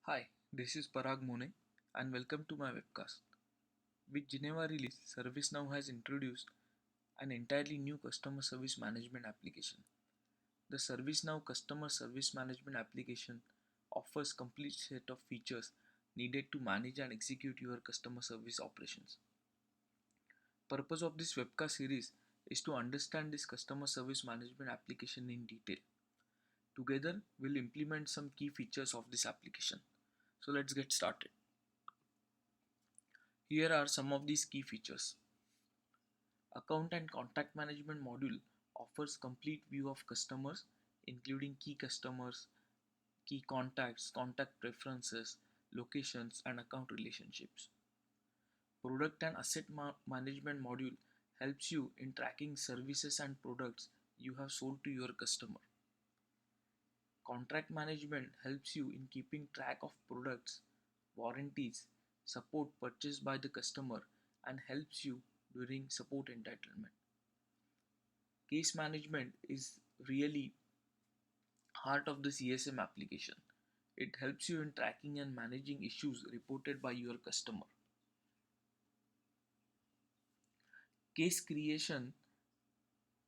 Hi, this is Parag Mone and welcome to my webcast. With Geneva release, ServiceNow has introduced an entirely new customer service management application. The ServiceNow Customer Service Management application offers complete set of features needed to manage and execute your customer service operations. Purpose of this webcast series is to understand this customer service management application in detail. Together, we'll implement some key features of this application. So let's get started. Here are some of these key features. Account and contact management module offers complete view of customers, including key customers, key contacts, contact preferences, locations, and account relationships. Product and asset management module helps you in tracking services and products you have sold to your customer. Contract management helps you in keeping track of products, warranties, support purchased by the customer, and helps you during support entitlement. Case management is really heart of the CSM application. It helps you in tracking and managing issues reported by your customer. Case creation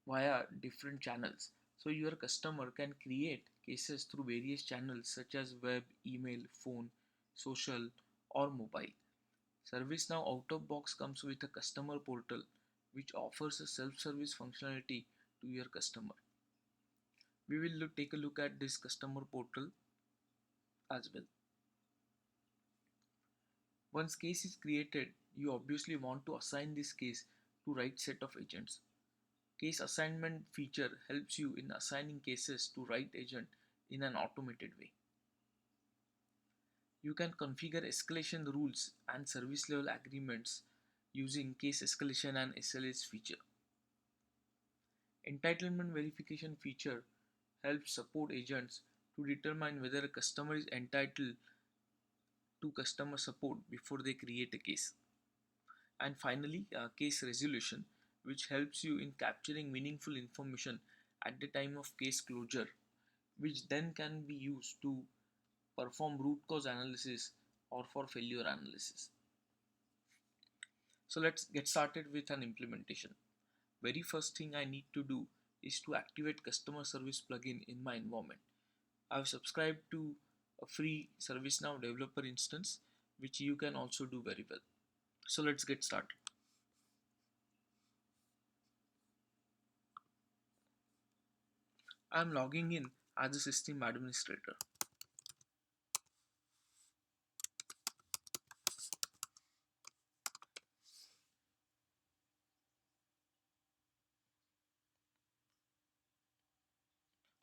via different channels. So your customer can create cases through various channels such as web, email, phone, social, or mobile. ServiceNow out of box comes with a customer portal which offers a self-service functionality to your customer. We will take a look at this customer portal as well. Once case is created, you obviously want to assign this case to right set of agents. Case assignment feature helps you in assigning cases to right agent in an automated way. You can configure escalation rules and service level agreements using case escalation and SLAs feature. Entitlement verification feature helps support agents to determine whether a customer is entitled to customer support before they create a case. And finally, case resolution, which helps you in capturing meaningful information at the time of case closure, which then can be used to perform root cause analysis or for failure analysis. So let's get started with an implementation. Very first thing I need to do is to activate customer service plugin in my environment. I've subscribed to a free ServiceNow developer instance, which you can also do very well. So let's get started. I'm logging in as a system administrator.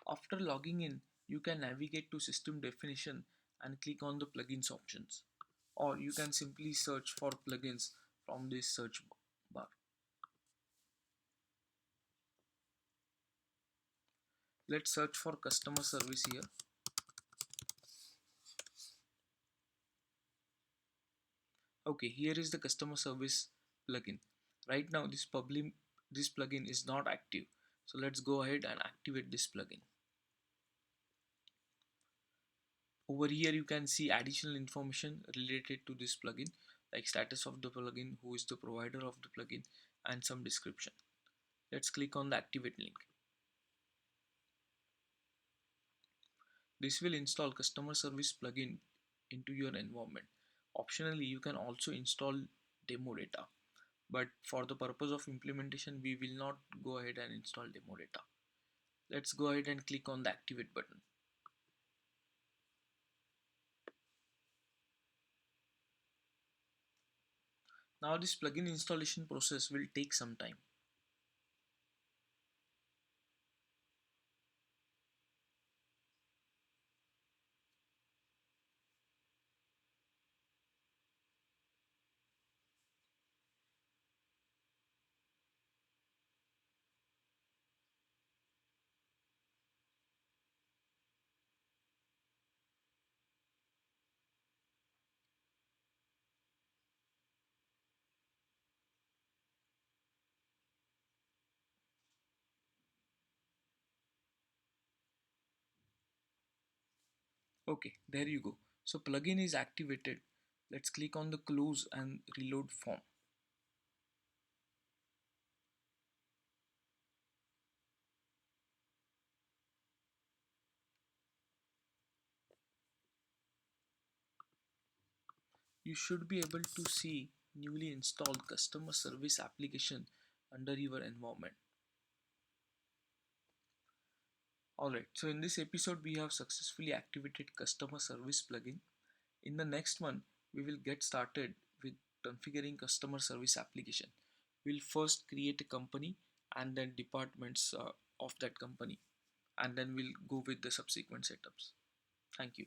After logging in, you can navigate to system definition and click on the plugins options. Or you can simply search for plugins from this search bar. Let's search for customer service here. Okay, here is the customer service plugin. Right now this plugin is not active. So let's go ahead and activate this plugin. Over here you can see additional information related to this plugin, like status of the plugin, who is the provider of the plugin, and some description. Let's click on the activate link. This will install customer service plugin into your environment. Optionally, you can also install demo data, but for the purpose of implementation we will not go ahead and install demo data. Let's go ahead and click on the activate button. Now this plugin installation process will take some time. Okay, there you go. So plugin is activated. Let's click on the close and reload form. You should be able to see newly installed customer service application under your environment. Alright, so in this episode we have successfully activated customer service plugin. In the next one, we will get started with configuring customer service application. We'll first create a company and then departments of that company, and then we'll go with the subsequent setups. Thank you.